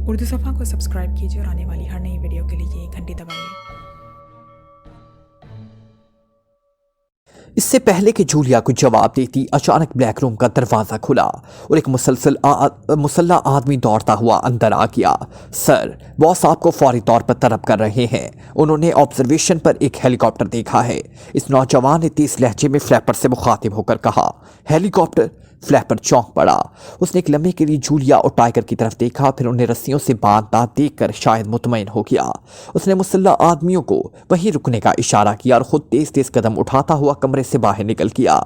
उर्दू सफ़ा को सब्सक्राइब कीजिए और आने वाली हर नई वीडियो के लिए घंटी दबाइए। इससे पहले कि जूलिया को जवाब देती, अचानक ब्लैक रूम का दरवाज़ा खुला और एक मुसल्ला आदमी दौड़ता हुआ अंदर आ गया। सर, बॉस आपको फौरी तौर पर तलब कर रहे हैं। उन्होंने ऑब्जर्वेशन पर एक हेलीकॉप्टर देखा है। इस नौजवान ने तेज लहजे में फ्लैपर से मुखातिब होकर कहा। हेलीकॉप्टर? फ्लैपर चौंक पड़ा। उसने एक लम्हे के लिए जूलिया और टाइगर की तरफ देखा, फिर उन्हें रस्सियों से बांधता देखकर शायद मुतमईन हो गया। उसने मुसल्ला आदमियों को वहीं रुकने का इशारा किया और खुद तेज तेज कदम उठाता हुआ कमरे से बाहर निकल गया।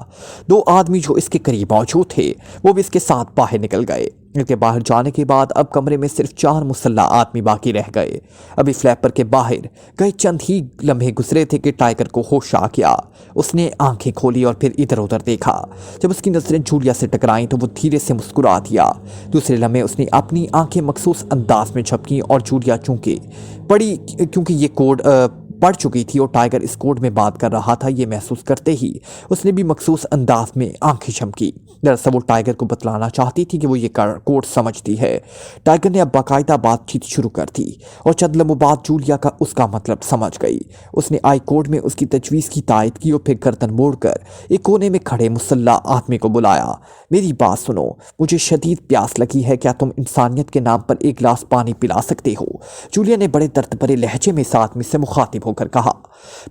दो आदमी जो इसके करीब मौजूद थे वो भी इसके साथ बाहर निकल गए। इनके बाहर जाने के बाद अब कमरे में सिर्फ 4 मुसल्ला आदमी बाकी रह गए। अभी फ्लैपर के बाहर गए चंद ही लम्हे गुजरे थे कि टाइगर को होश आ गया। उसने आंखें खोली और फिर इधर उधर देखा। जब उसकी नजरें जूलिया से टकराईं तो वो धीरे से मुस्कुरा दिया। दूसरे लम्हे उसने अपनी आंखें मखसूस अंदाज में झपकी और जूलिया क्योंकि ये कोड पढ़ चुकी थी और टाइगर इस कोड में बात कर रहा था, ये महसूस करते ही उसने भी मखसूस अंदाज में आंखें झपकी। दरअसल वो टाइगर को बतलाना चाहती थी कि वो ये कोड समझती है। टाइगर ने अब बाकायदा बातचीत शुरू कर दी और चंद लम्हों बाद जूलिया का उसका मतलब समझ गई। उसने आई कोड में उसकी तजवीज़ की तायद की और फिर गर्दन मोड़कर एक कोने में खड़े मुसल्ला आदमी को बुलाया। मेरी बात सुनो, मुझे शदीद प्यास लगी है, क्या तुम इंसानियत के नाम पर एक गिलास पानी पिला सकते हो? जूलिया ने बड़े दर्द भरे लहजे में इस आदमी से मुखातिब होकर कहा।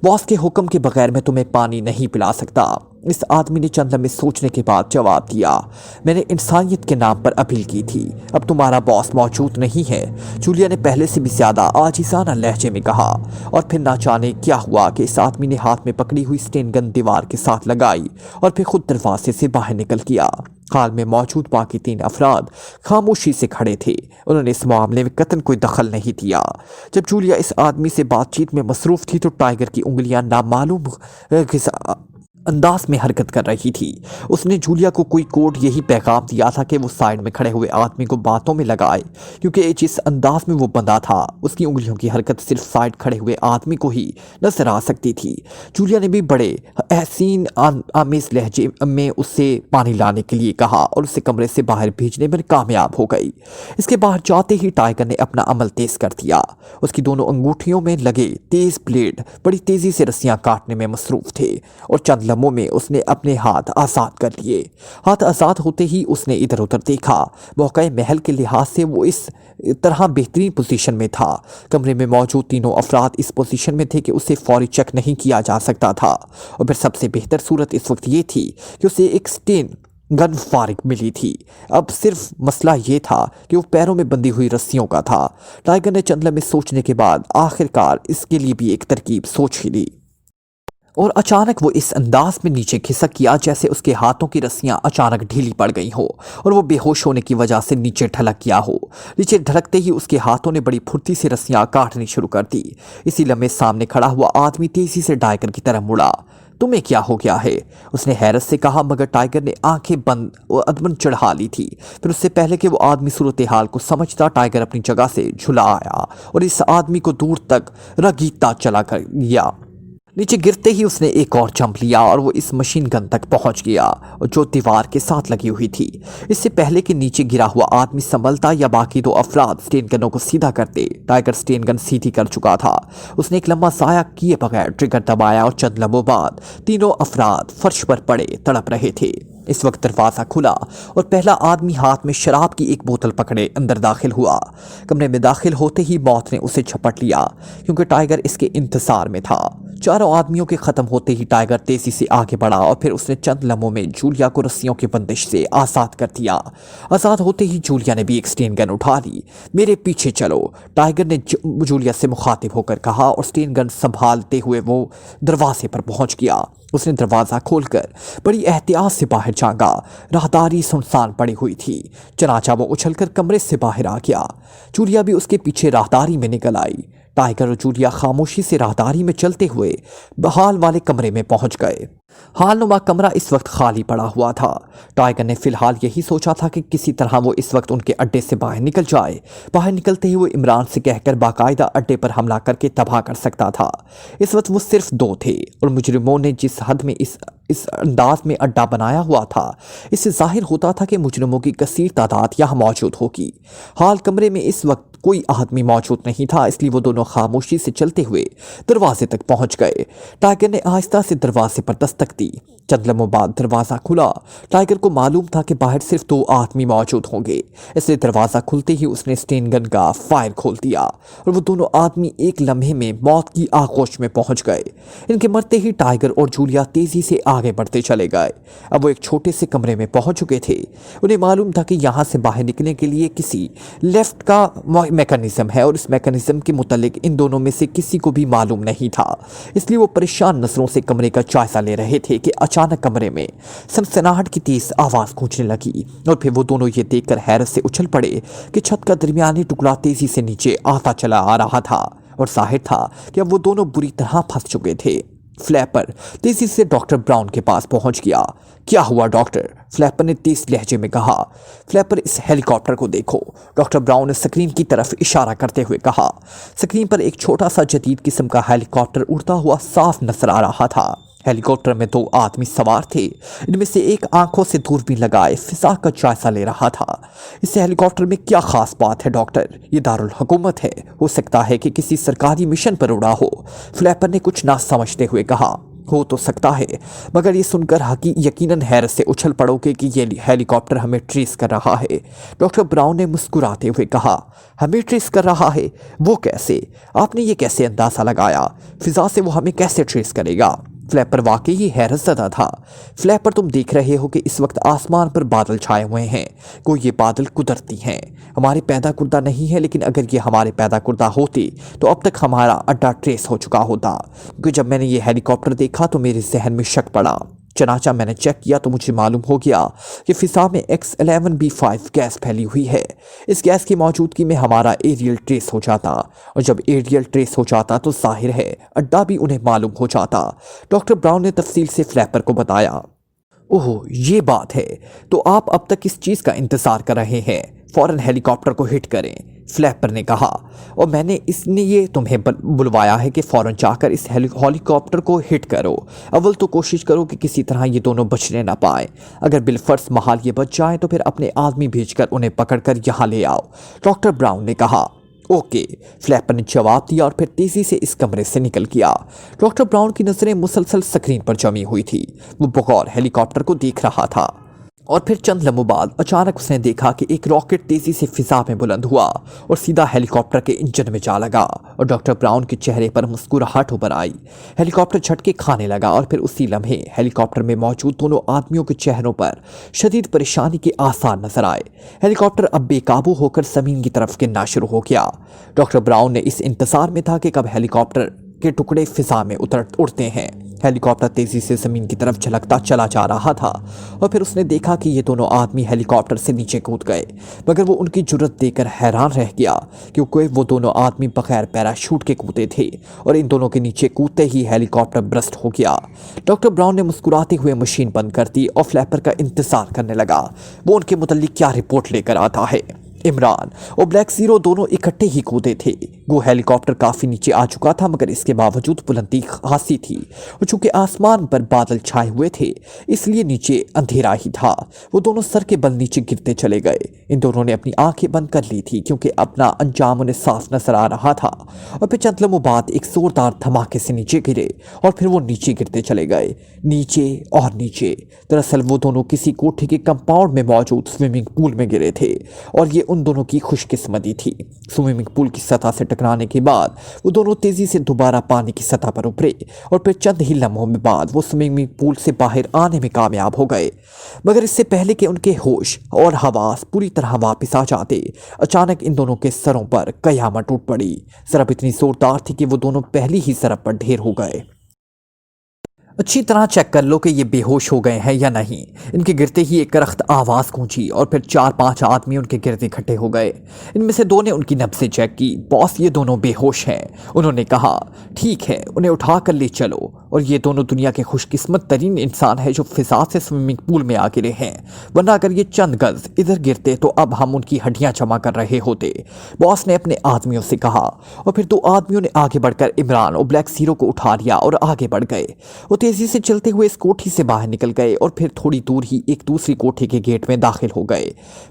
बॉस के हुक्म के बगैर मैं तुम्हें पानी नहीं पिला सकता। इस आदमी ने चंद लम्हे सोचने के बाद जवाब दिया। मैंने इंसानियत के नाम पर अपील की थी, अब तुम्हारा बॉस मौजूद नहीं है। जूलिया ने पहले से भी ज्यादा आजिज़ाना लहजे में कहा और फिर ना जाने क्या हुआ कि इस आदमी ने हाथ में पकड़ी हुई स्टेन गन दीवार के साथ लगाई और फिर खुद दरवाजे से बाहर निकल गया। हाल में मौजूद बाकी 3 अफराद खामोशी से खड़े थे। उन्होंने इस मामले में कतई कोई दखल नहीं दिया। जब जूलिया इस आदमी से बातचीत में मसरूफ थी तो टाइगर की उंगलियां नामालूम अंदाज में हरकत कर रही थी। उसने जूलिया को कोई कोड यही पैगाम दिया था कि वो साइड में खड़े हुए आदमी को बातों में लगाए, क्योंकि जिस अंदाज में वो बंधा था उसकी उंगलियों की हरकत सिर्फ साइड खड़े हुए आदमी को ही नजर आ सकती थी। जूलिया ने भी बड़े एहसीन आमेज लहजे में उससे पानी लाने के लिए कहा और उसे कमरे से बाहर भेजने में कामयाब हो गई। इसके बाहर जाते ही टाइगर ने अपना अमल तेज कर दिया। उसकी दोनों अंगूठियों में लगे तेज ब्लेड बड़ी तेजी से रस्सियां काटने में मसरूफ थे और चंद लम्हों में उसने अपने हाथ आजाद कर लिए। हाथ आजाद होते ही उसने इधर उधर देखा। मौके महल के लिहाज से वो इस तरह बेहतरीन पोजीशन में था। कमरे में मौजूद तीनों अफराद इस पोजीशन में थे कि उसे फौरी चेक नहीं किया जा सकता था। और फिर सबसे बेहतर सूरत इस वक्त ये थी कि उसे एक स्टेन गन फारिग मिली थी। अब सिर्फ मसला ये था कि वो पैरों में बंधी हुई रस्सियों का था। टाइगर ने चंद लम्हे सोचने के बाद आखिरकार इसके लिए भी एक तरकीब सोच ही ली और अचानक वो इस अंदाज में नीचे खिसक गया जैसे उसके हाथों की रस्सियां अचानक ढीली पड़ गई हो और वो बेहोश होने की वजह से नीचे ढलक गया हो। नीचे ढलकते ही उसके हाथों ने बड़ी फुर्ती से रस्सियां काटनी शुरू कर दी। इसी लम्हे सामने खड़ा हुआ आदमी तेजी से टाइगर की तरफ मुड़ा। तुम्हें क्या हो गया है? उसने हैरत से कहा, मगर टाइगर ने आंखें बंद अदमन चढ़ा ली थी। फिर उससे पहले कि वो आदमी सूरत हाल को समझता, टाइगर अपनी जगह से झुला आया और इस आदमी को दूर तक रगीता चला कर गया। नीचे गिरते ही उसने एक और जंप लिया और वो इस मशीन गन तक पहुंच गया और जो दीवार के साथ लगी हुई थी। इससे पहले कि नीचे गिरा हुआ आदमी संभलता या बाकी 2 अफराद स्टेन गनों को सीधा करते, टाइगर स्टेन गन सीधी कर चुका था। उसने एक लम्हा ज़ाया किए बगैर ट्रिगर दबाया और चंद लम्हों बाद तीनों अफराद फर्श पर पड़े तड़प रहे थे। इस वक्त दरवाज़ा खुला और पहला आदमी हाथ में शराब की एक बोतल पकड़े अंदर दाखिल हुआ। कमरे में दाखिल होते ही मौत ने उसे झपट लिया क्योंकि टाइगर इसके इंतजार में था। चारों आदमियों के खत्म होते ही टाइगर तेजी से आगे बढ़ा और फिर उसने चंद लम्हों में जूलिया को रस्सियों की बंदिश से आज़ाद कर दिया। आज़ाद होते ही जूलिया ने भी एक स्टेन गन उठा ली। मेरे पीछे चलो, टाइगर ने जूलिया से मुखातिब होकर कहा और स्टेन गन संभालते हुए वो दरवाजे पर पहुंच गया। उसने दरवाज़ा खोलकर बड़ी एहतियात से बाहर झांका। राहदारी सुनसान पड़ी हुई थी। चनाचा वो उछलकर कमरे से बाहर आ गया। जूलिया भी उसके पीछे राहदारी में निकल आई। टाइगर और जूलिया खामोशी से राहदारी में चलते हुए बहाल वाले कमरे में पहुंच गए। हालनुमा कमरा इस वक्त खाली पड़ा हुआ था। टाइगर ने फिलहाल यही सोचा था कि किसी तरह वो इस वक्त उनके अड्डे से बाहर निकल जाए। बाहर निकलते ही वो इमरान से कहकर बाकायदा अड्डे पर हमला करके तबाह कर सकता था। इस वक्त वो सिर्फ 2 थे और मुजरिमों ने जिस हद में इस इस अंदाज में अड्डा बनाया हुआ था, इससे जाहिर होता था कि मुजरिमों की कसीर तादाद यहाँ मौजूद होगी। हाल कमरे में इस वक्त कोई आदमी मौजूद नहीं था, इसलिए वो दोनों खामोशी से चलते हुए दरवाजे तक पहुंच गए। टाइगर ने आहिस्ता से दरवाजे पर दस्तक दी। चंद लम्हों बाद दरवाज़ा खुला। टाइगर को मालूम था कि बाहर सिर्फ 2 आदमी मौजूद होंगे, इसलिए दरवाज़ा खुलते ही उसने स्टेन गन का फायर खोल दिया और वो दोनों आदमी एक लम्हे में मौत की आगोश में पहुंच गए। इनके मरते ही टाइगर और जूलिया तेजी से आगे बढ़ते चले गए। अब वो एक छोटे से कमरे में पहुंच चुके थे। उन्हें मालूम था कि यहाँ से बाहर निकलने के लिए किसी लेफ्ट का मैकेनिज्म है और इस मैकेनिज्म के मुतालिक इन दोनों में से किसी को भी मालूम नहीं था, इसलिए वो परेशान नजरों से कमरे का जायजा ले रहे थे कि अचानक कमरे में सनसनाहट की तेज आवाज गूंजने लगी और फिर वो दोनों ये देखकर हैरत से उछल पड़े कि छत का दरमियानी टुकड़ा तेजी से नीचे आता चला आ रहा था और जाहिर था कि अब वो दोनों बुरी तरह फंस चुके थे। फ्लैपर तेजी से डॉक्टर ब्राउन के पास पहुंच गया। क्या हुआ डॉक्टर? फ्लैपर ने तेज लहजे में कहा। फ्लैपर, इस हेलीकॉप्टर को देखो, डॉक्टर ब्राउन ने स्क्रीन की तरफ इशारा करते हुए कहा। स्क्रीन पर एक छोटा सा जदीद किस्म का हेलीकॉप्टर उड़ता हुआ साफ नजर आ रहा था। हेलीकॉप्टर में 2 आदमी सवार थे। इनमें से एक आंखों से दूरबीन लगाए फिजा का जायजा ले रहा था। इस हेलीकॉप्टर में क्या खास बात है डॉक्टर? ये दारुल हुकूमत है, हो सकता है कि किसी सरकारी मिशन पर उड़ा हो। फ्लैपर ने कुछ ना समझते हुए कहा। हो तो सकता है, मगर ये सुनकर यकीनन हैरत से उछल पड़ोगे कि ये हेलीकॉप्टर हमें ट्रेस कर रहा है। डॉक्टर ब्राउन ने मुस्कुराते हुए कहा। हमें ट्रेस कर रहा है? वो कैसे? आपने ये कैसे अंदाजा लगाया? फिजा से वो हमें कैसे ट्रेस करेगा? फ्लैपर वाकई ही हैरत ज़दा था। फ्लैपर, तुम देख रहे हो कि इस वक्त आसमान पर बादल छाए हुए हैं। कोई ये बादल कुदरती हैं, हमारे पैदा कुर्दा नहीं है, लेकिन अगर ये हमारे पैदा कुर्दा होते तो अब तक हमारा अड्डा ट्रेस हो चुका होता। क्योंकि जब मैंने ये हेलीकॉप्टर देखा तो मेरे जहन में शक पड़ा। चनाचा मैंने चेक किया तो मुझे मालूम हो गया कि फिजा में X11B5 गैस फैली हुई है। इस गैस की मौजूदगी में हमारा एरियल ट्रेस हो जाता और जब एरियल ट्रेस हो जाता तो जाहिर है अड्डा भी उन्हें मालूम हो जाता। डॉक्टर ब्राउन ने तफसील से फ्लैपर को बताया। ओह, ये बात है, तो आप अब तक किस चीज़ का इंतज़ार कर रहे हैं? फौरन हेलीकॉप्टर को हिट करें, फ्लैपर ने कहा। और मैंने इसलिए तुम्हें बुलवाया है कि फ़ौरन जाकर इस हेलीकॉप्टर को हिट करो। अव्वल तो कोशिश करो कि किसी तरह ये दोनों बचने ना पाए। अगर बिलफर्स महाल ये बच जाए तो फिर अपने आदमी भेजकर उन्हें पकड़कर यहाँ ले आओ, डॉक्टर ब्राउन ने कहा। ओके, फ्लैपर ने जवाब दिया और फिर तेजी से इस कमरे से निकल गया। डॉक्टर ब्राउन की नजरें मुसलसल स्क्रीन पर जमी हुई थी। वो बगौर हेलीकॉप्टर को देख रहा था और फिर चंद लम्हों बाद अचानक उसने देखा कि एक रॉकेट तेजी से फिजा में बुलंद हुआ और सीधा हेलीकॉप्टर के इंजन में जा लगा और डॉक्टर ब्राउन के चेहरे पर मुस्कुराहट उभर आई। हेलीकॉप्टर झटके खाने लगा और फिर उसी लम्हे हेलीकॉप्टर में मौजूद दोनों आदमियों के चेहरों पर शदीद परेशानी के आसार नजर आए। हेलीकॉप्टर अब बेकाबू होकर जमीन की तरफ गिरना शुरू हो गया। डॉक्टर ब्राउन ने इस इंतजार में था कि कब हेलीकॉप्टर के टुकड़े फिजा में उड़ते हैं। हेलीकॉप्टर तेजी से जमीन की तरफ झलकता चला जा रहा था और फिर उसने देखा कि ये दोनों आदमी हेलीकॉप्टर से नीचे कूद गए, मगर वो उनकी जुर्रत देखकर हैरान रह गया क्योंकि वो दोनों आदमी बगैर पैराशूट के कूदे थे और इन दोनों के नीचे कूदते ही हेलीकॉप्टर ब्रस्ट हो गया। डॉक्टर ब्राउन ने मुस्कुराते हुए मशीन बंद कर दी और फ्लैपर का इंतजार करने लगा वो उनके मुतल्लिक क्या रिपोर्ट लेकर आता है। इमरान और ब्लैक ज़ीरो दोनों इकट्ठे ही कूदे थे। वो हेलीकॉप्टर काफ़ी नीचे आ चुका था, मगर इसके बावजूद बुलंदी खासी थी और चूंकि आसमान पर बादल छाए हुए थे इसलिए नीचे अंधेरा ही था। वो दोनों सर के बल नीचे गिरते चले गए। इन दोनों ने अपनी आंखें बंद कर ली थी क्योंकि अपना अंजाम उन्हें साफ नजर आ रहा था और फिर चंद लम्हों बाद एक जोरदार धमाके से नीचे गिरे और फिर वो नीचे गिरते चले गए, नीचे और नीचे। दरअसल वो दोनों किसी कोठे के कंपाउंड में मौजूद स्विमिंग पूल में गिरे थे और ये उन दोनों की खुशकिस्मती थी। स्विमिंग पूल की सतह से टकराने के बाद वो दोनों तेजी से दोबारा पानी की सतह पर उतरे और फिर चंद ही लम्हों में बाद वो स्विमिंग पूल से बाहर आने में कामयाब हो गए। मगर इससे पहले कि उनके होश और हवास पूरी तरह वापस आ जाते, अचानक इन दोनों के सरों पर कयामत टूट पड़ी। ज़रब इतनी जोरदार थी कि वो दोनों पहली ही ज़रब पर ढेर हो गए। अच्छी तरह चेक कर लो कि ये बेहोश हो गए हैं या नहीं। इनके गिरते ही एक करख्त आवाज़ गूंजी और फिर 4-5 आदमी उनके गिरद इकट्ठे हो गए। इनमें से 2 ने उनकी नब्ज़ें चेक की। बॉस, ये दोनों बेहोश हैं, उन्होंने कहा। ठीक है, उन्हें उठा कर ले चलो। और ये दोनों दुनिया के खुशकिस्मत तरीन इंसान है जो फिजा से स्विमिंग पूल में आ गिरे हैं, वरना अगर ये चंद गज इधर गिरते तो अब हम उनकी हड्डियां जमा कर रहे होते, बॉस ने अपने आदमियों से कहा। और फिर 2 आदमियों ने आगे बढ़कर इमरान और ब्लैक ज़ीरो को उठा लिया और आगे बढ़ गए। वो तेजी से चलते हुए इस कोठी से बाहर निकल गए और फिर थोड़ी दूर ही एक दूसरी कोठी के गेट में दाखिल हो गए।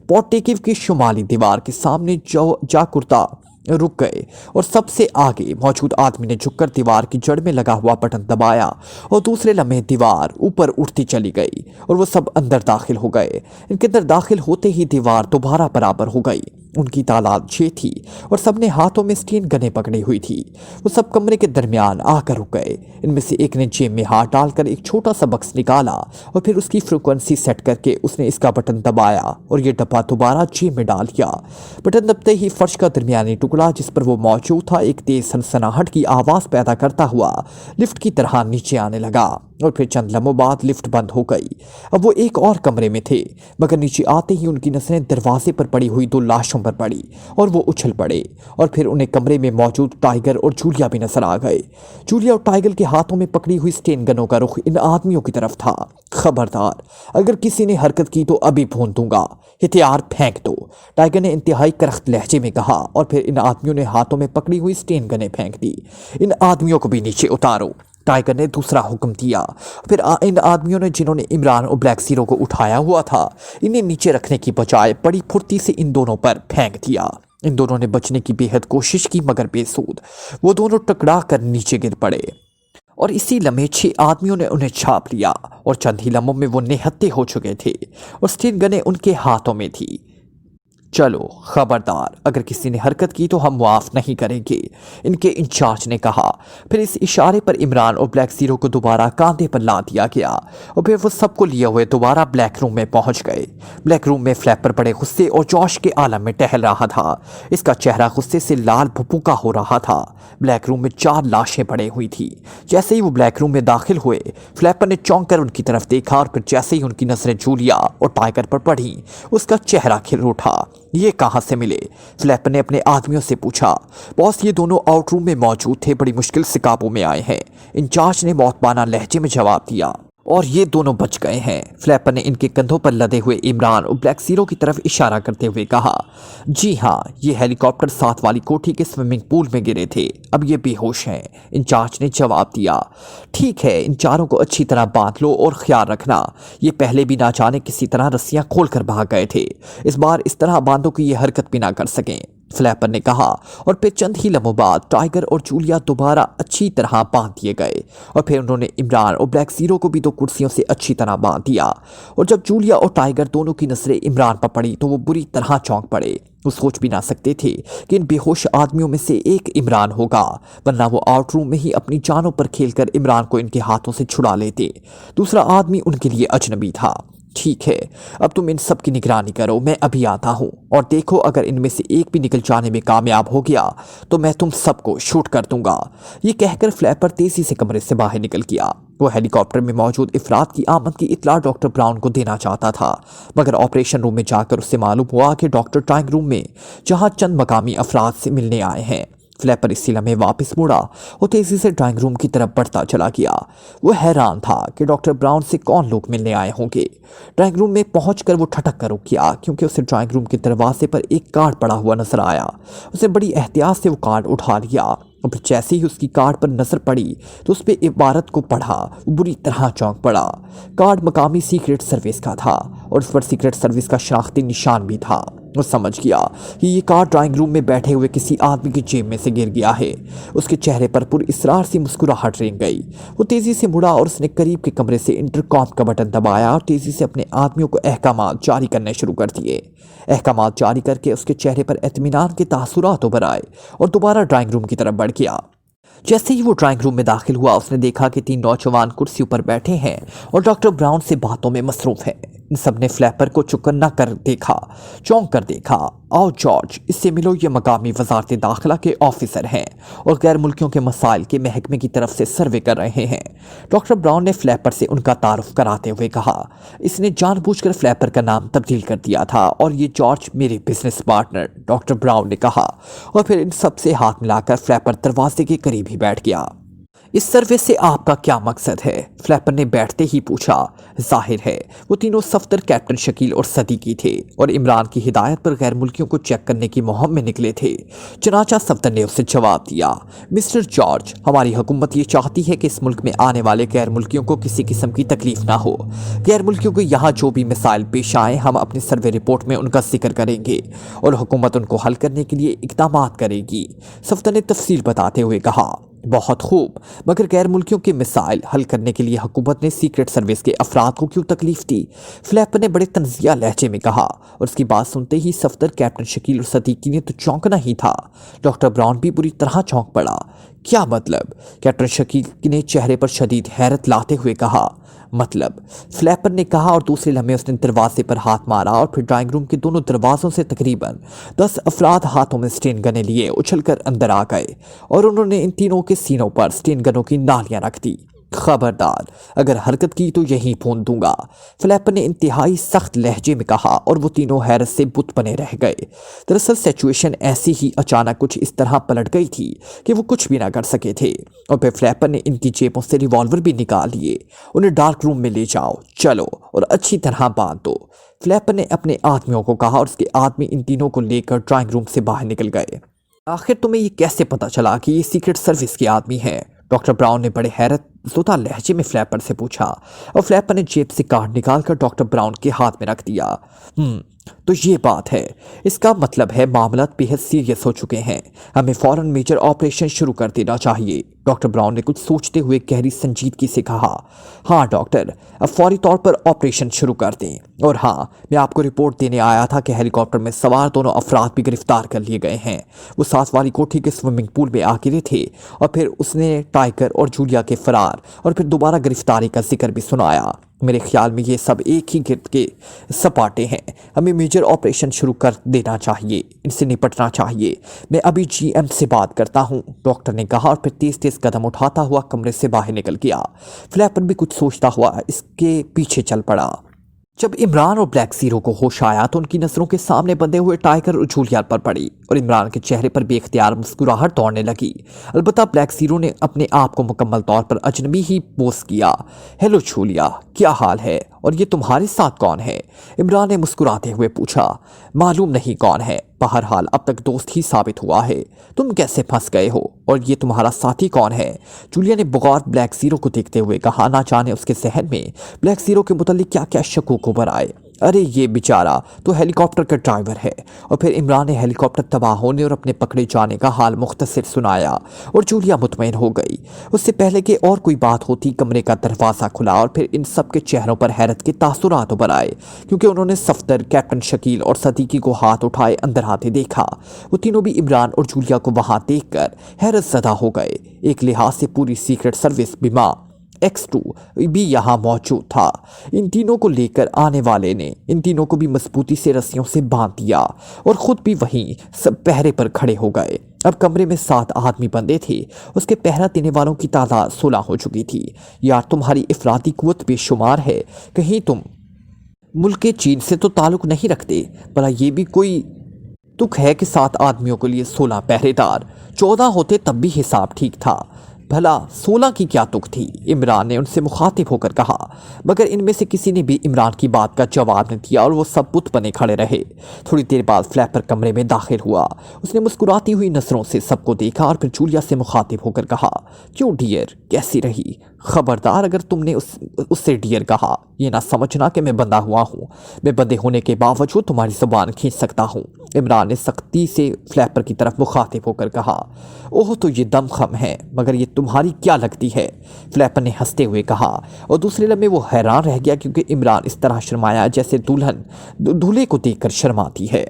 पोर्टिको की शुमाली दीवार के सामने जाकुर्ता रुक गए और सबसे आगे मौजूद आदमी ने झुककर दीवार की जड़ में लगा हुआ बटन दबाया और दूसरे लम्हे दीवार ऊपर उठती चली गई और वो सब अंदर दाखिल हो गए। इनके अंदर दाखिल होते ही दीवार दोबारा बराबर हो गई। उनकी तादाद 6 थी और सबने हाथों में स्टेन गनें पकड़ी हुई थी। वो सब कमरे के दरमियान आकर रुक गए। इनमें से एक ने जेब में हाथ डालकर एक छोटा सा बक्स निकाला और फिर उसकी फ्रीक्वेंसी सेट करके उसने इसका बटन दबाया और ये डब्बा दोबारा जेब में डाल दिया। बटन दबते ही फर्श का दरमियानी टुकड़ा जिस पर वो मौजूद था एक तेज सनसनाहट की आवाज पैदा करता हुआ लिफ्ट की तरह नीचे आने लगा और फिर चंद लम्हों बाद लिफ्ट बंद हो गई। अब वो एक और कमरे में थे, मगर नीचे आते ही उनकी नजरें दरवाजे पर पड़ी हुई 2 लाशों पर पड़ी और वो उछल पड़े और फिर उन्हें कमरे में मौजूद टाइगर और जूलिया भी नजर आ गए। जूलिया और टाइगर के हाथों में पकड़ी हुई स्टेन गनों का रुख इन आदमियों की तरफ था। खबरदार, अगर किसी ने हरकत की तो अभी भून दूंगा, हथियार फेंक दो, टाइगर ने इंतहाई करख्त लहजे में कहा और फिर इन आदमियों ने हाथों में पकड़ी हुई स्टेन गनें फेंक दी। इन आदमियों को भी नीचे उतारो, टाइगर ने दूसरा हुक्म दिया। फिर इन आदमियों ने जिन्होंने इमरान और ब्लैक ज़ीरो को उठाया हुआ था, इन्हें नीचे रखने की बजाय बड़ी फुर्ती से इन दोनों पर फेंक दिया। इन दोनों ने बचने की बेहद कोशिश की मगर बेसूद। वो दोनों टकरा कर नीचे गिर पड़े और इसी लम्हे 6 आदमियों ने उन्हें छाप लिया और चंद ही लम्हों में वो निहत्थे हो चुके थे और स्टेन गनें उनके हाथों में थी। चलो खबरदार, अगर किसी ने हरकत की तो हम माफ़ नहीं करेंगे, इनके इंचार्ज ने कहा। फिर इस इशारे पर इमरान और ब्लैक ज़ीरो को दोबारा कांधे पर ला दिया गया और फिर वो सबको लिए हुए दोबारा ब्लैक रूम में पहुंच गए। ब्लैक रूम में फ्लैपर बड़े गुस्से और जोश के आलम में टहल रहा था। इसका चेहरा गुस्से से लाल भुभुका हो रहा था। ब्लैक रूम में 4 लाशें पड़ी हुई थी। जैसे ही वो ब्लैक रूम में दाखिल हुए, फ्लैपर ने चौंक कर उनकी तरफ देखा और फिर जैसे ही उनकी नजरें जूलिया और टाइगर पर पड़ी, उसका चेहरा खिल उठा। ये कहाँ से मिले? फ्लैपर ने अपने आदमियों से पूछा। बॉस, ये दोनों आउट रूम में मौजूद थे, बड़ी मुश्किल से काबू में आए हैं, इंचार्ज ने मौतबाना लहजे में जवाब दिया। और ये दोनों बच गए हैं। फ्लैपर ने इनके कंधों पर लदे हुए इमरान और ब्लैक ज़ीरो की तरफ इशारा करते हुए कहा। जी हाँ, ये हेलीकॉप्टर 7 वाली कोठी के स्विमिंग पूल में गिरे थे, अब ये बेहोश हैं, इंचार्ज ने जवाब दिया। ठीक है, इन चारों को अच्छी तरह बांध लो और ख्याल रखना, ये पहले भी ना जाने किसी तरह रस्सियां खोलकर भाग गए थे, इस बार इस तरह बांधो कि ये हरकत भी ना कर सकें, फ्लैपर ने कहा। और फिर चंद ही लम्हों बाद टाइगर और जूलिया दोबारा अच्छी तरह बांध दिए गए और फिर उन्होंने इमरान और ब्लैक ज़ीरो को भी 2 कुर्सियों से अच्छी तरह बांध दिया। और जब जूलिया और टाइगर दोनों की नजरें इमरान पर पड़ी तो वो बुरी तरह चौंक पड़े। वो सोच भी ना सकते थे कि इन बेहोश आदमियों में से एक इमरान होगा, वरना वो आउट रूम में ही अपनी जानों पर खेलकर इमरान को इनके हाथों से छुड़ा लेते। दूसरा आदमी उनके लिए अजनबी था। ठीक है, अब तुम इन सब की निगरानी करो, मैं अभी आता हूँ, और देखो अगर इनमें से एक भी निकल जाने में कामयाब हो गया तो मैं तुम सबको शूट कर दूंगा। ये कहकर फ्लैपर तेजी से कमरे से बाहर निकल गया। वो हेलीकॉप्टर में मौजूद इफरात की आमद की इत्तला डॉक्टर ब्राउन को देना चाहता था, मगर ऑपरेशन रूम में जाकर उससे मालूम हुआ कि डॉक्टर ड्राइंग रूम में जहाँ चंद मकामी अफराद से मिलने आए हैं। फ्लैपर इसी लम्हे वापस मुड़ा और तेजी से ड्राइंग रूम की तरफ बढ़ता चला गया। वो हैरान था कि डॉक्टर ब्राउन से कौन लोग मिलने आए होंगे। ड्राइंग रूम में पहुंचकर वो ठटक कर रुक गया क्योंकि उसे ड्राइंग रूम के दरवाजे पर एक कार्ड पड़ा हुआ नजर आया। उसे बड़ी एहतियात से वो कार्ड उठा लिया और फिर जैसे ही उसकी कार्ड पर नजर पड़ी तो उस पर इबारत को पढ़ा। वो बुरी तरह चौंक पड़ा। कार्ड मकामी सीक्रेट सर्विस का था और उस पर सीक्रेट सर्विस का शनाख्ती निशान भी था। वो समझ गया कि ये कार्ड ड्राइंग रूम में बैठे हुए किसी आदमी की जेब में से गिर गया है। उसके चेहरे पर पुरइसरार सी मुस्कुराहट रेंग गई। वो तेजी से मुड़ा और उसने करीब के कमरे से इंटरकॉम का बटन दबाया और तेजी से अपने आदमियों को अहकामात जारी करने शुरू कर दिए। अहकामात जारी करके उसके चेहरे पर इत्मीनान के तासुरात उभर आए और दोबारा ड्राइंग रूम की तरफ बढ़ गया। जैसे ही वो ड्राइंग रूम में दाखिल हुआ उसने देखा कि 3 नौजवान कुर्सियों पर बैठे हैं और डॉक्टर ब्राउन से बातों में मसरूफ है। इन सब ने फ्लैपर को चौंक कर देखा। आओ जॉर्ज, इससे मिलो, ये मकामी वजारत दाखिला के ऑफिसर हैं और गैर मुल्कियों के मसाइल के महकमे की तरफ से सर्वे कर रहे हैं। डॉक्टर ब्राउन ने फ्लैपर से उनका तारुफ कराते हुए कहा। इसने जानबूझकर फ्लैपर का नाम तब्दील कर दिया था और ये जॉर्ज मेरे बिजनेस पार्टनर, डॉक्टर ब्राउन ने कहा। और फिर इन सब से हाथ मिलाकर फ्लैपर दरवाजे के करीब ही बैठ गया। इस सर्वे से आपका क्या मकसद है? फ्लैपर ने बैठते ही पूछा। जाहिर है वो तीनों सफ्दर, कैप्टन शकील और सदीकी थे और इमरान की हिदायत पर गैर मुल्कियों को चेक करने की मुहिम में निकले थे। चनाचा सफ्दर ने उसे जवाब दिया, मिस्टर जॉर्ज, हमारी हुकूमत ये चाहती है कि इस मुल्क में आने वाले गैर मुल्कियों को किसी किस्म की तकलीफ ना हो। गैर मुल्कियों को यहाँ जो भी मिसाइल पेश आए, हम अपनी सर्वे रिपोर्ट में उनका जिक्र करेंगे और हुकूमत उनको हल करने के लिए इक़दाम करेगी। सफ्दर ने तफसील बताते हुए कहा, बहुत खूब, मगर गैर मुल्कियों के मिसाइल हल करने के लिए हुकूमत ने सीक्रेट सर्विस के अफराद को क्यों तकलीफ दी? फ्लैपर ने बड़े तंजिया लहजे में कहा और उसकी बात सुनते ही सफ्दर, कैप्टन शकील और सदीकी ने तो चौंकना ही था। डॉक्टर ब्राउन भी बुरी तरह चौंक पड़ा। क्या मतलब? कैप्टन शकील ने चेहरे पर शदीद हैरत लाते हुए कहा। मतलब, फ्लैपर ने कहा और दूसरे लम्हे उसने दरवाजे पर हाथ मारा और फिर ड्राइंग रूम के दोनों दरवाजों से तकरीबन 10 अफराद हाथों में स्टेन गनें लिए उछलकर अंदर आ गए और उन्होंने इन तीनों के सीनों पर स्टेन गनों की नालियां रख दी। खबरदार, अगर हरकत की तो यहीं भून दूंगा, फ्लैपर ने इंतहाई सख्त लहजे में कहा और वो तीनों हैरत से बुत बने रह गए। दरअसल सिचुएशन ऐसी ही अचानक कुछ इस तरह पलट गई थी कि वो कुछ भी ना कर सके थे और फिर फ्लैपर ने इनकी जेबों से रिवॉल्वर भी निकाल लिए। उन्हें डार्क रूम में ले जाओ, चलो, और अच्छी तरह बांध दो। फ्लैपर ने अपने आदमियों को कहा और उसके आदमी इन तीनों को लेकर ड्राइंग रूम से बाहर निकल गए। आखिर तुम्हें ये कैसे पता चला कि ये सीक्रेट सर्विस के आदमी हैं? डॉक्टर ब्राउन ने बड़े हैरत ज़दा लहजे में फ्लैपर से पूछा और फ्लैपर ने जेब से कार्ड निकालकर डॉक्टर ब्राउन के हाथ में रख दिया। तो ये बात है, इसका मतलब है मामला बेहद सीरियस हो चुके हैं, हमें फौरन मेजर ऑपरेशन शुरू कर देना चाहिए। डॉक्टर ब्राउन ने कुछ सोचते हुए गहरी संजीदगी से कहा, हाँ डॉक्टर, अब फौरी तौर पर ऑपरेशन शुरू कर दें। और हाँ, मैं आपको रिपोर्ट देने आया था कि हेलीकॉप्टर में सवार दोनों अफराद भी गिरफ्तार कर लिए गए हैं। वो साथ वाली कोठी के स्विमिंग पूल में आ गिरे थे और फिर उसने टाइगर और जूलिया के फरार और फिर दोबारा गिरफ्तारी का जिक्र भी सुनाया। मेरे ख्याल में ये सब एक ही गिरद के सपाटे हैं। हमें मेजर ऑपरेशन शुरू कर देना चाहिए, इनसे निपटना चाहिए। मैं अभी जीएम से बात करता हूँ, डॉक्टर ने कहा और फिर तेज तेज कदम उठाता हुआ कमरे से बाहर निकल गया। फ्लैपर भी कुछ सोचता हुआ इसके पीछे चल पड़ा। जब इमरान और ब्लैक ज़ीरो को होश आया तो उनकी नज़रों के सामने बंधे हुए टाइगर और जूलिया पर पड़ी और इमरान के चेहरे पर बेख्तियार मुस्कुराहट दौड़ने लगी। अलबत्ता ब्लैक ज़ीरो ने अपने आप को मुकम्मल तौर पर अजनबी ही पोस्ट किया। हेलो जूलिया, क्या हाल है और ये तुम्हारे साथ कौन है? इमरान ने मुस्कुराते हुए पूछा। मालूम नहीं कौन है, बहरहाल अब तक दोस्त ही साबित हुआ है। तुम कैसे फंस गए हो और ये तुम्हारा साथी कौन है? जूलिया ने बगौर ब्लैक ज़ीरो को देखते हुए कहा। ना जाने उसके जहन में ब्लैक ज़ीरो के मुतालिक क्या क्या शक उभर आए। अरे ये बेचारा तो हेलीकॉप्टर का ड्राइवर है। और फिर इमरान ने हेलीकॉप्टर तबाह होने और अपने पकड़े जाने का हाल मुख्तसर सुनाया और जूलिया मुतमईन हो गई। उससे पहले कि और कोई बात होती, कमरे का दरवाज़ा खुला और फिर इन सब के चेहरों पर हैरत के तासुरात उभर आए, क्योंकि उन्होंने सफ्दर, कैप्टन शकील और सदीकी को हाथ उठाए अंदर आते देखा। वो तीनों भी इमरान और जूलिया को वहाँ देख कर हैरत ज़दा हो गए। एक लिहाज से पूरी सीक्रेट सर्विस बीमा X2 भी यहाँ मौजूद था। इन तीनों को लेकर आने वाले ने इन तीनों को भी मजबूती से रस्सियों से बांध दिया और ख़ुद भी वहीं सब पहरे पर खड़े हो गए। अब कमरे में 7 आदमी बंदे थे। उसके पहरा देने वालों की तादाद 16 हो चुकी थी। यार, तुम्हारी इफराती कुव्वत बेशुमार है। कहीं तुम मुल्क चीन से तो ताल्लुक़ नहीं रखते? भला ये भी कोई तुक है कि 7 आदमियों के लिए 16 पहरेदार? 14 होते तब भी हिसाब ठीक था। भला 16 की क्या तुक थी? इमरान ने उनसे मुखातिब होकर कहा, मगर इनमें से किसी ने भी इमरान की बात का जवाब न दिया और वो सब बुत बने खड़े रहे। थोड़ी देर बाद फ्लैपर कमरे में दाखिल हुआ। उसने मुस्कुराती हुई नज़रों से सबको देखा और फिर जूलिया से मुखातिब होकर कहा, क्यों डियर, कैसी रही? खबरदार अगर तुमने उससे डियर कहा, ये ना समझना कि मैं बंधा हुआ हूँ। मैं बंधे होने के बावजूद तुम्हारी ज़ुबान खींच सकता हूँ। इमरान ने सख्ती से फ्लैपर की तरफ मुखातिब होकर कहा। ओह, तो ये दमखम है, मगर ये तुम्हारी क्या लगती है? फ्लैपर ने हंसते हुए कहा और दूसरे लम्हे वो हैरान रह गया, क्योंकि इमरान इस तरह शर्माया जैसे दुल्हन दूल्हे को देखकर शर्माती है।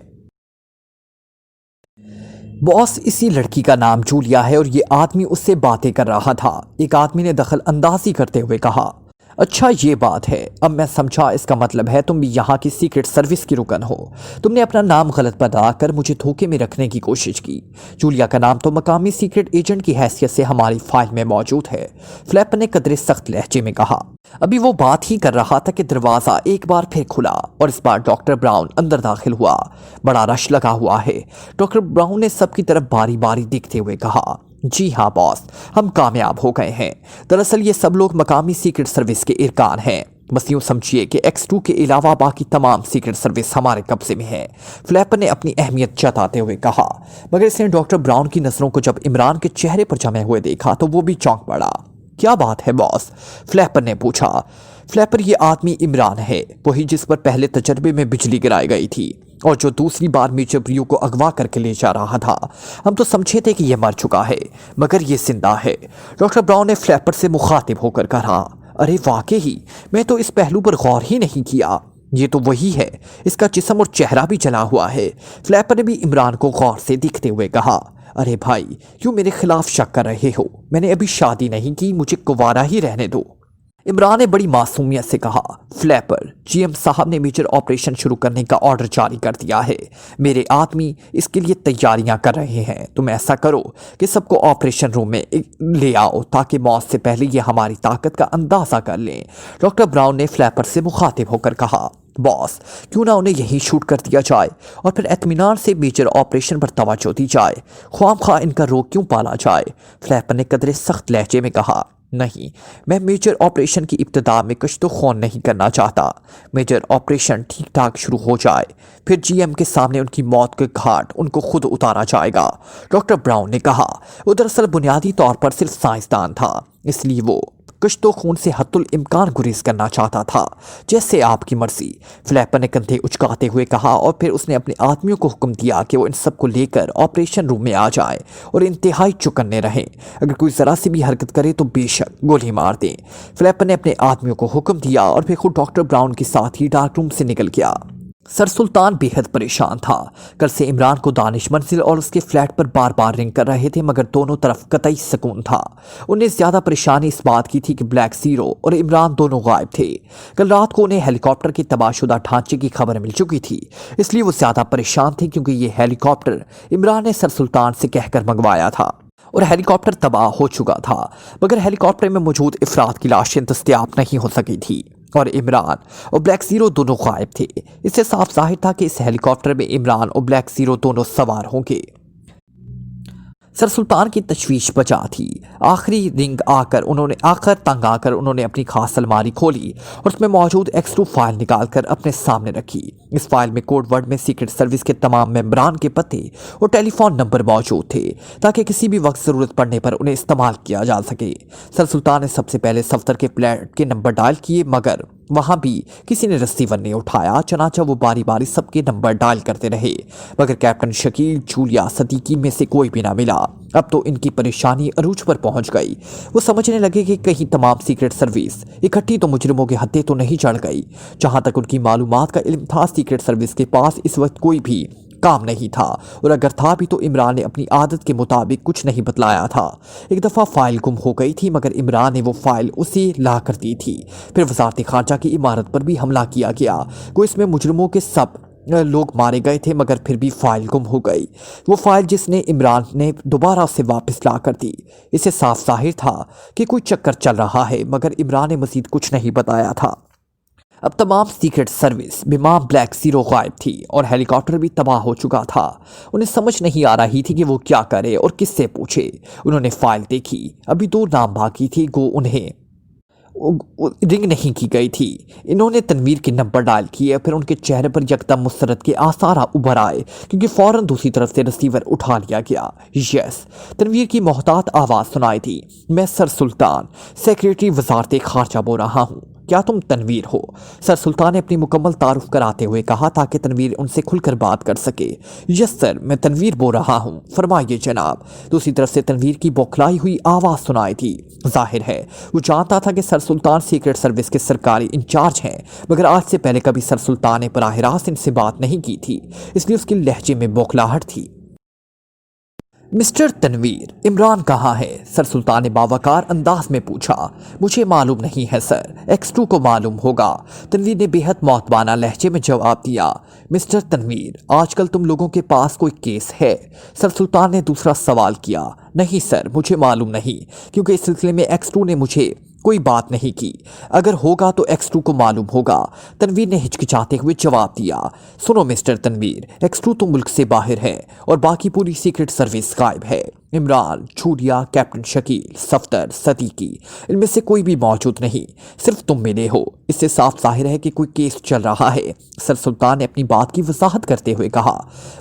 बॉस, इसी लड़की का नाम जूलिया है और ये आदमी उससे बातें कर रहा था। एक आदमी ने दखल अंदाजी करते हुए कहा। अच्छा, ये बात है, अब मैं समझा। इसका मतलब है तुम भी यहाँ की सीक्रेट सर्विस की रुकन हो। तुमने अपना नाम गलत बताकर मुझे धोखे में रखने की कोशिश की। जूलिया का नाम तो मकामी सीक्रेट एजेंट की हैसियत से हमारी फाइल में मौजूद है, फ्लैपर ने कदरे सख्त लहजे में कहा। अभी वो बात ही कर रहा था कि दरवाज़ा एक बार फिर खुला और इस बार डॉक्टर ब्राउन अंदर दाखिल हुआ। बड़ा रश लगा हुआ है, डॉक्टर ब्राउन ने सबकी तरफ बारी बारी देखते हुए कहा। जी हाँ बॉस, हम कामयाब हो गए हैं। दरअसल ये सब लोग मकामी सीक्रेट सर्विस के इरकान हैं। बस यूँ समझिए कि X2 के अलावा बाकी तमाम सीक्रेट सर्विस हमारे कब्जे में है, फ्लैपर ने अपनी अहमियत जताते हुए कहा। मगर इसने डॉक्टर ब्राउन की नज़रों को जब इमरान के चेहरे पर जमे हुए देखा तो वो भी चौंक पड़ा। क्या बात है बॉस? फ्लैपर ने पूछा। फ्लैपर, ये आदमी इमरान है, वही जिस पर पहले तजर्बे में बिजली गिराई गई थी और जो दूसरी बार मेजर ब्रियो को अगवा करके ले जा रहा था। हम तो समझे थे कि यह मर चुका है, मगर ये जिंदा है। डॉक्टर ब्राउन ने फ्लैपर से मुखातिब होकर कहा। अरे वाकई, मैं तो इस पहलू पर गौर ही नहीं किया। ये तो वही है, इसका जिस्म और चेहरा भी जला हुआ है। फ्लैपर ने भी इमरान को गौर से देखते हुए कहा। अरे भाई, क्यों मेरे खिलाफ शक कर रहे हो? मैंने अभी शादी नहीं की, मुझे कुंवारा ही रहने दो। इमरान ने बड़ी मासूमियत से कहा। फ्लैपर, जीएम साहब ने मेजर ऑपरेशन शुरू करने का ऑर्डर जारी कर दिया है। मेरे आदमी इसके लिए तैयारियां कर रहे हैं। तुम ऐसा करो कि सबको ऑपरेशन रूम में ले आओ ताकि मौत से पहले ये हमारी ताकत का अंदाजा कर लें। डॉक्टर ब्राउन ने फ्लैपर से मुखातिब होकर कहा। बॉस, क्यों ना उन्हें यहीं शूट कर दिया जाए और फिर इत्मीनान से मेजर ऑपरेशन पर तवज्जो दी जाए। ख्वामख्वाह इनका रोग क्यों पाला जाए? फ्लैपर ने कदरे सख्त लहजे में कहा। नहीं, मैं मेजर ऑपरेशन की इब्तिदा में कुछ तो खून नहीं करना चाहता। मेजर ऑपरेशन ठीक ठाक शुरू हो जाए, फिर जीएम के सामने उनकी मौत के घाट उनको खुद उतारा जाएगा, डॉक्टर ब्राउन ने कहा। वो दरअसल बुनियादी तौर पर सिर्फ साइंसदान था, इसलिए वो कुछ तो खून से हत्तुल इम्कान गुरेज करना चाहता था। जैसे आपकी मर्जी, फ्लैपर ने कंधे उचकाते हुए कहा और फिर उसने अपने आदमियों को हुक्म दिया कि वो इन सबको लेकर ऑपरेशन रूम में आ जाए और इंतहाई चौकन्ने रहें। अगर कोई ज़रा सी भी हरकत करे तो बेशक गोली मार दें। फ्लैपर ने अपने आदमियों को हुक्म दिया और फिर खुद डॉक्टर ब्राउन के साथ ही डार्क रूम से निकल गया। सर सुल्तान बेहद परेशान था। कल से इमरान को दानिश मंजिल और उसके फ्लैट पर बार बार रिंग कर रहे थे, मगर दोनों तरफ कतई सुकून था। उन्हें ज्यादा परेशानी इस बात की थी कि ब्लैक ज़ीरो और इमरान दोनों गायब थे। कल रात को उन्हें हेलीकॉप्टर के तबाहशुदा ढांचे की खबर मिल चुकी थी, इसलिए वो ज्यादा परेशान थे क्योंकि ये हेलीकॉप्टर इमरान ने सर सुल्तान से कहकर मंगवाया था और हेलीकॉप्टर तबाह हो चुका था। मगर हेलीकॉप्टर में मौजूद अफराद की लाशें दस्तयाब नहीं हो सकी थी और इमरान और ब्लैक ज़ीरो दोनों गायब थे। इससे साफ जाहिर था कि इस हेलीकॉप्टर में इमरान और ब्लैक ज़ीरो दोनों सवार होंगे। सर सुल्तान की तशवीश बचा थी। आखिरी तंग आकर उन्होंने अपनी खास अलमारी खोली और उसमें मौजूद X2 फाइल निकालकर अपने सामने रखी। इस फाइल में कोड वर्ड में सीक्रेट सर्विस के तमाम मेंबरान के पते और टेलीफोन नंबर मौजूद थे ताकि किसी भी वक्त ज़रूरत पड़ने पर उन्हें इस्तेमाल किया जा सके। सर सुल्तान ने सबसे पहले सफ्तर के फ्लैट के नंबर डायल किए, मगर वहाँ भी किसी ने रिसीवर नहीं उठाया। चनाचा वो बारी बारी सबके नंबर डायल करते रहे, मगर कैप्टन शकील, जूलिया, सदीकी में से कोई भी ना मिला। अब तो इनकी परेशानी अरूज पर पहुंच गई। वो समझने लगे कि कहीं तमाम सीक्रेट सर्विस इकट्ठी तो मुजरिमों के हत्थे तो नहीं चढ़ गई। जहां तक उनकी मालूमात का इल्म था, सीक्रेट सर्विस के पास इस वक्त कोई भी काम नहीं था, और अगर था भी तो इमरान ने अपनी आदत के मुताबिक कुछ नहीं बतलाया था। एक दफ़ा फाइल गुम हो गई थी, मगर इमरान ने वो फाइल उसे ला कर दी थी। फिर वजारत खारजा की इमारत पर भी हमला किया गया। वो इसमें मुजरिमों के सब लोग मारे गए थे, मगर फिर भी फाइल गुम हो गई। वो फाइल जिसने इमरान ने दोबारा उसे वापस ला कर दी। इससे साफ जाहिर था कि कोई चक्कर चल रहा है, मगर इमरान ने मजीद कुछ नहीं बताया था। अब तमाम सीक्रेट सर्विस बिमा ब्लैक ज़ीरो गायब थी और हेलीकॉप्टर भी तबाह हो चुका था। उन्हें समझ नहीं आ रही थी कि वो क्या करे और किससे पूछे। उन्होंने फाइल देखी, अभी 2 नाम बाकी थे, गो उन्हें रिंग नहीं की गई थी। इन्होंने तनवीर के नंबर डायल किए, फिर उनके चेहरे पर यकदम मुसरत के आसार उभर आए क्योंकि फौरन दूसरी तरफ से रिसीवर उठा लिया गया। यस, तनवीर की मोहतात आवाज़ सुनाई थी। मैं सर सुल्तान, सेक्रेटरी वजारत खारजा बोल रहा हूँ। क्या तुम तनवीर हो? सर सुल्तान ने अपनी मुकम्मल तारुफ कराते हुए कहा ताकि तनवीर उनसे खुलकर बात कर सके। यस सर, मैं तनवीर बोल रहा हूँ, फरमाइए जनाब। दूसरी तरफ से तनवीर की बौखलाई हुई आवाज़ सुनाई थी। जाहिर है वो जानता था कि सर सुल्तान सीक्रेट सर्विस के सरकारी इंचार्ज हैं, मगर आज से पहले कभी सर सुल्तान ने बराह रास्त इनसे बात नहीं की थी, इसलिए उसके लहजे में बौखलाहट थी। मिस्टर तनवीर, इमरान कहाँ है? सर सुल्तान ने बावकार अंदाज में पूछा। मुझे मालूम नहीं है सर, X2 को मालूम होगा। तनवीर ने बेहद मौतबाना लहजे में जवाब दिया। मिस्टर तनवीर, आजकल तुम लोगों के पास कोई केस है? सर सुल्तान ने दूसरा सवाल किया। नहीं सर, मुझे मालूम नहीं, क्योंकि इस सिलसिले में X2 ने मुझे कोई बात नहीं की। अगर होगा तो X2 को मालूम होगा। तनवीर ने हिचकिचाते हुए जवाब दिया। सुनो मिस्टर तनवीर, X2 तो मुल्क से बाहर है और बाकी पूरी सीक्रेट सर्विस गायब है। इमरान, छूरिया, कैप्टन शकील, सफ्तर, सदीकी, इनमें से कोई भी मौजूद नहीं, सिर्फ तुम मिले हो। इससे साफ जाहिर है कि कोई केस चल रहा है। सर सुल्तान ने अपनी बात की वजाहत करते हुए कहा।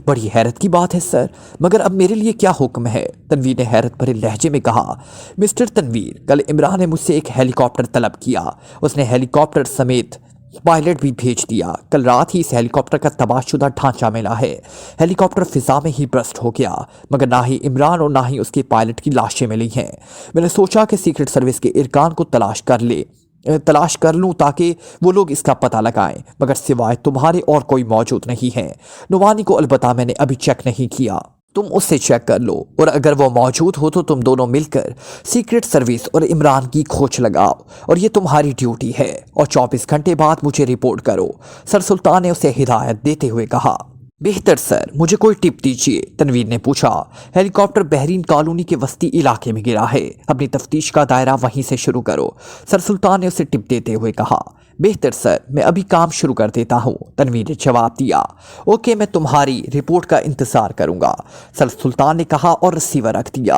बड़ी हैरत की बात है सर, मगर अब मेरे लिए क्या हुक्म है? तनवीर ने हैरत भरे लहजे में कहा। मिस्टर तनवीर, कल इमरान ने मुझसे एक हेलीकॉप्टर तलब किया। उसने हेलीकॉप्टर समेत पायलट भी भेज दिया। कल रात ही इस हेलीकॉप्टर का तबाहशुदा ढांचा मिला है। हेलीकॉप्टर फिजा में ही ब्रस्ट हो गया, मगर ना ही इमरान और ना ही उसके पायलट की लाशें मिली हैं। मैंने सोचा कि सीक्रेट सर्विस के इरकान को तलाश कर लूं ताकि वो लोग इसका पता लगाएं, मगर सिवाय तुम्हारे और कोई मौजूद नहीं है। नुवानी को अलबत्ता मैंने अभी चेक नहीं किया, तुम उससे चेक कर लो, और अगर वो मौजूद हो तो तुम दोनों मिलकर सीक्रेट सर्विस और इमरान की खोज लगाओ, और ये तुम्हारी ड्यूटी है, और 24 घंटे बाद मुझे रिपोर्ट करो। सर सुल्तान ने उसे हिदायत देते हुए कहा। बेहतर सर, मुझे कोई टिप दीजिए, तनवीर ने पूछा। हेलीकॉप्टर बहरीन कॉलोनी के वस्ती इलाके में गिरा है, अपनी तफ्तीश का दायरा वहीं से शुरू करो। सर सुल्तान ने उसे टिप देते हुए कहा। बेहतर सर, मैं अभी काम शुरू कर देता हूँ, तनवीर ने जवाब दिया। ओके, मैं तुम्हारी रिपोर्ट का इंतजार करूंगा, सर सुल्तान ने कहा और रिसीवर रख दिया।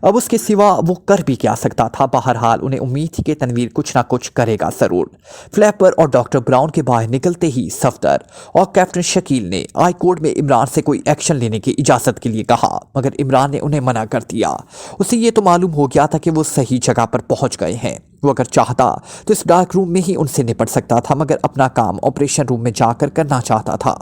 अब उसके सिवा वो कर भी क्या सकता था? बहरहाल उन्हें उम्मीद थी कि तनवीर कुछ ना कुछ करेगा जरूर। फ्लैपर और डॉक्टर ब्राउन के बाहर निकलते ही सफ्तर और कैप्टन शकील ने हाई कोर्ट में इमरान से कोई एक्शन लेने की इजाजत के लिए कहा, मगर इमरान ने उन्हें मना कर दिया। उसे ये तो मालूम हो गया था कि वो सही जगह पर पहुंच गए हैं। वो अगर चाहता तो इस डार्क रूम में ही उनसे निपट सकता था, मगर अपना काम ऑपरेशन रूम में जाकर करना चाहता था,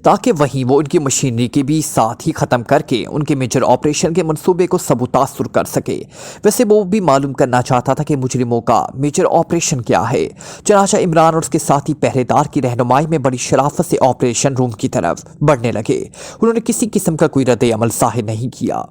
ताकि वहीं वो उनकी मशीनरी के भी साथ ही ख़त्म करके उनके मेजर ऑपरेशन के मंसूबे को सबूतासुर कर सके। वैसे वो भी मालूम करना चाहता था कि मुजरिमों का मेजर ऑपरेशन क्या है। चनाचा इमरान और उसके साथी पहरेदार की रहनुमाई में बड़ी शराफत से ऑपरेशन रूम की तरफ बढ़ने लगे। उन्होंने किसी किस्म का कोई रद्द अमल ज़ाहिर नहीं किया।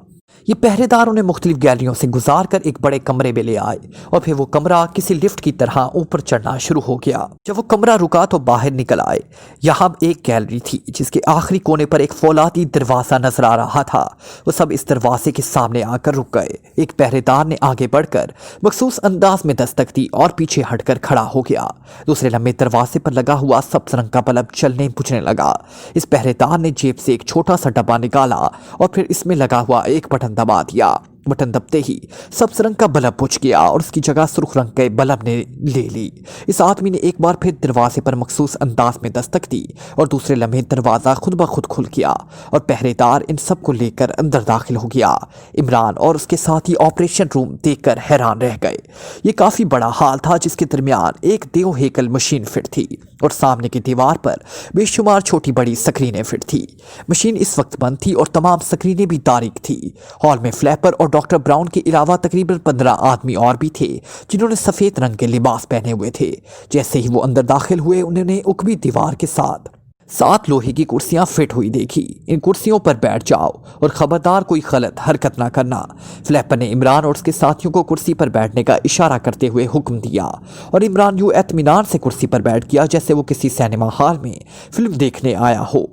ये पहरेदार उन्हें मुख्तलिफ गैलरियों से गुजार कर एक बड़े कमरे में ले आए, और फिर वो कमरा किसी लिफ्ट की तरह ऊपर चढ़ना शुरू हो गया। जब वो कमरा रुका तो बाहर निकल आए। यहाँ एक गैलरी थी जिसके आखिरी कोने पर एक फौलादी दरवाज़ा नजर आ रहा था। वो सब इस दरवाजे के सामने आकर रुक गए। एक पहरेदार ने आगे बढ़कर मखसूस अंदाज में दस्तक दी और पीछे हटकर खड़ा हो गया। दूसरे लंबे दरवाजे पर लगा हुआ सब्ज रंग का बल्ब चलने बुझने लगा। इस पहरेदार ने जेब से एक छोटा सा डब्बा निकाला और फिर इसमें लगा हुआ एक बटन दबा दिया। बटन दबते ही सब्ज रंग का बल्ब बुझ गया और उसकी जगह सुर्ख रंग के बल्ब ने ले ली। इस आदमी ने एक बार फिर दरवाजे पर मखसूस अंदाज में दस्तक दी और दूसरे लम्हे दरवाज़ा खुद ब खुद खुल गया और पहरेदार इन सब को लेकर अंदर दाखिल हो गया। इमरान और उसके साथी ऑपरेशन रूम देखकर हैरान रह गए। ये काफ़ी बड़ा हाल था जिसके दरमियान एक देव हेकल मशीन फिट थी और सामने की दीवार पर बेशुमार छोटी बड़ी स्क्रीनें फिट थी। मशीन इस वक्त बंद थी और तमाम स्क्रीनें भी तारीक थी। हॉल में फ्लैपर और डॉक्टर ब्राउन के अलावा तकरीबन 15 आदमी और भी थे जिन्होंने सफ़ेद रंग के लिबास पहने हुए थे। जैसे ही वो अंदर दाखिल हुए उन्होंने उकबी दीवार के साथ 7 लोहे की कुर्सियां फिट हुई देखी। इन कुर्सियों पर बैठ जाओ और खबरदार कोई गलत हरकत ना करना। फ्लैपर ने इमरान और उसके साथियों को कुर्सी पर बैठने का इशारा करते हुए हुक्म दिया और इमरान यूं इत्मीनान से कुर्सी पर बैठ गया जैसे वो किसी सिनेमा हॉल में फिल्म देखने आया हो।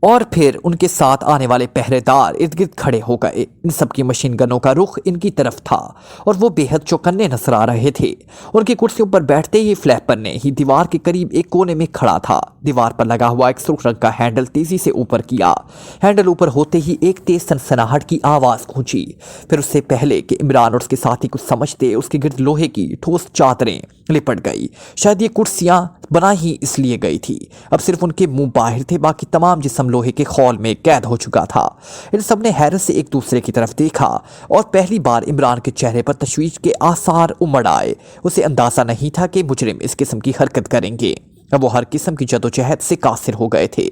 और फिर उनके साथ आने वाले पहरेदार इर्द गिर्द खड़े हो गए। इन सबकी मशीन गनों का रुख इनकी तरफ था और वो बेहद चौकन्ने नजर आ रहे थे। उनकी कुर्सियों पर बैठते ही फ्लैपर ने ही दीवार के करीब एक कोने में खड़ा था। दीवार पर लगा हुआ एक सुर्ख रंग का हैंडल तेजी से ऊपर किया। हैंडल ऊपर होते ही एक तेज सनसनाहट की आवाज गूंजी। फिर उससे पहले कि इमरान और उसके साथी कुछ समझते उसके गिर्द लोहे की ठोस चादरें लिपट गई। शायद ये कुर्सियां बना ही इसलिए गई थी। अब सिर्फ उनके मुंह बाहर थे, बाकी तमाम जिस्म लोहे के खौल में कैद हो चुका था। इन सब ने हैरत से एक दूसरे की तरफ देखा और पहली बार इमरान के चेहरे पर तशवीश के आसार उमड़ आए। उसे अंदाजा नहीं था कि मुजरिम इस किस्म की हरकत करेंगे। अब वो हर किस्म की जदोजहद से कासिर हो गए थे।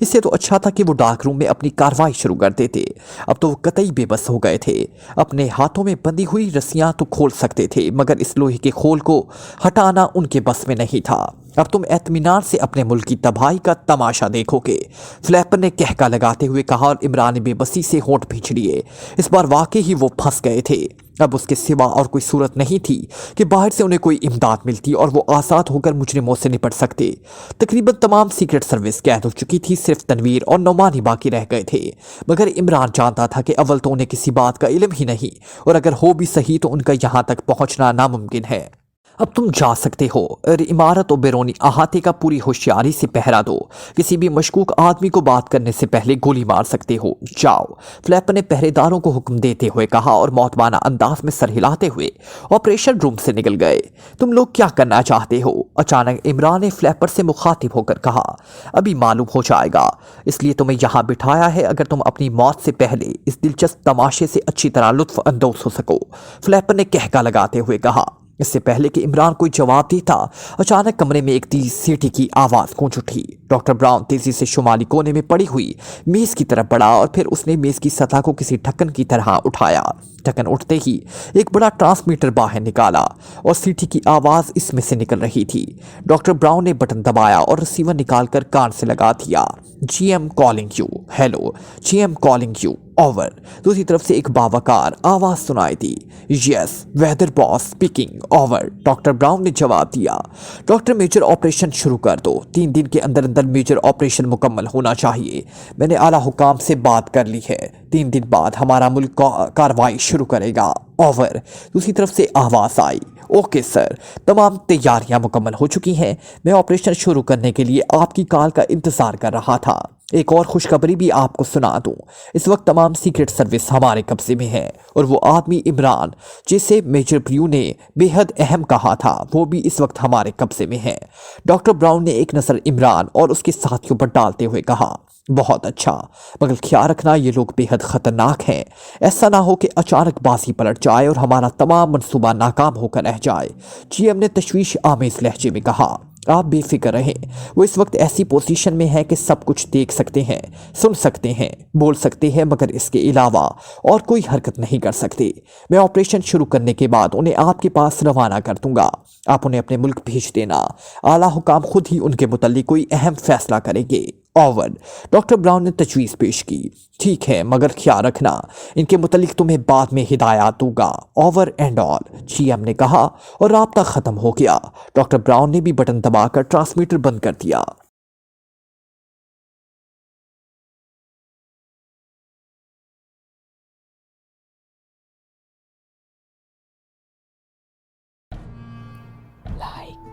इससे तो अच्छा था कि वो डार्क रूम में अपनी कार्रवाई शुरू कर देते। अब तो वो कतई बेबस हो गए थे। अपने हाथों में बंधी हुई रस्सियां तो खोल सकते थे, मगर इस लोहे के खोल को हटाना उनके बस में नहीं था। अब तुम एतमीनान से अपने मुल्क की तबाही का तमाशा देखोगे, फ्लैपर ने कहका लगाते हुए कहा और इमरान ने बेबसी से होंठ भींच लिए। इस बार वाकई ही वो फंस गए थे। अब उसके सिवा और कोई सूरत नहीं थी कि बाहर से उन्हें कोई इमदाद मिलती और वो आज़ाद होकर मुजरिमों से निपट सकते। तकरीबन तमाम सीक्रेट सर्विस कैद हो चुकी थी, सिर्फ तनवीर और नौमान ही बाकी रह गए थे। मगर इमरान जानता था कि अव्वल तो उन्हें किसी बात का इल्म ही नहीं, और अगर हो भी सही तो उनका यहाँ तक पहुँचना नामुमकिन है। अब तुम जा सकते हो और इमारत और बैरूनी अहाते का पूरी होशियारी से पहरा दो। किसी भी मशकूक आदमी को बात करने से पहले गोली मार सकते हो। जाओ, फ्लैपर ने पहरेदारों को हुक्म देते हुए कहा और मौतबाना अंदाज में सर हिलाते हुए ऑपरेशन रूम से निकल गए। तुम लोग क्या करना चाहते हो? अचानक इमरान ने फ्लैपर से मुखातिब होकर कहा। अभी मालूम हो जाएगा, इसलिए तुम्हें यहाँ बिठाया है, अगर तुम अपनी मौत से पहले इस दिलचस्प तमाशे से अच्छी तरह लुत्फ अंदोज हो सको, फ्लैपर ने कहका लगाते हुए कहा। इससे पहले कि इमरान कोई जवाब देता, अचानक कमरे में एक तेज सीटी की आवाज गूंज उठी। डॉक्टर ब्राउन तेजी से शुमाली कोने में पड़ी हुई मेज की तरफ बढ़ा और फिर उसने मेज की सतह को किसी ढक्कन की तरह उठाया। ढक्कन उठते ही एक बड़ा ट्रांसमीटर बाहर निकाला और सीटी की आवाज इसमें से निकल रही थी। डॉक्टर ब्राउन ने बटन दबाया और रिसीवर निकालकर कान से लगा दिया। GM calling you. Hello, GM calling you, over. दूसरी तरफ से एक बावकार आवाज सुनाई दी। Yes, weather boss speaking, over. Doctor Brown ने जवाब दिया। डॉक्टर, मेजर ऑपरेशन शुरू कर दो। 3 दिन के अंदर अंदर मेजर ऑपरेशन मुकम्मल होना चाहिए। मैंने आला हुकाम से बात कर ली है। 3 दिन बाद हमारा मुल्क कार्रवाई शुरू करेगा, ओवर। दूसरी तरफ से आवाज आई। ओके सर, तमाम तैयारियां मुकम्मल हो चुकी हैं। मैं ऑपरेशन शुरू करने के लिए आपकी कॉल का इंतजार कर रहा था। एक और खुशखबरी भी आपको सुना दूं, इस वक्त तमाम सीक्रेट सर्विस हमारे कब्जे में है और वो आदमी इमरान जिसे मेजर ब्रू ने बेहद अहम कहा था, वो भी इस वक्त हमारे कब्जे में है। डॉक्टर ब्राउन ने एक नज़र इमरान और उसके साथियों पर डालते हुए कहा। बहुत अच्छा, मगर ख्याल रखना ये लोग बेहद खतरनाक हैं। ऐसा ना हो कि अचानक बाजी पलट जाए और हमारा तमाम मंसूबा नाकाम होकर रह जाए। जीएम ने तशवीश आमेज लहजे में कहा। आप बेफिक्र रहें, वो इस वक्त ऐसी पोजीशन में है कि सब कुछ देख सकते हैं, सुन सकते हैं, बोल सकते हैं, मगर इसके अलावा और कोई हरकत नहीं कर सकते। मैं ऑपरेशन शुरू करने के बाद उन्हें आपके पास रवाना कर दूंगा। आप उन्हें अपने मुल्क भेज देना। आला हुकाम खुद ही उनके मुतल्लिक कोई अहम फैसला करेंगे, ओवर। डॉक्टर ब्राउन ने तजवीज़ पेश की। ठीक है, मगर ख्याल रखना, इनके मुतल्लिक तुम्हें बाद में हिदायत दूंगा, ओवर एंड ऑल, जीएम ने कहा और राब्ता ख़त्म हो गया। डॉक्टर ब्राउन ने भी बटन दबाकर ट्रांसमीटर बंद कर दिया। Like,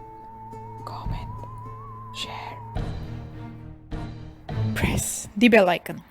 comment, share, press the bell icon.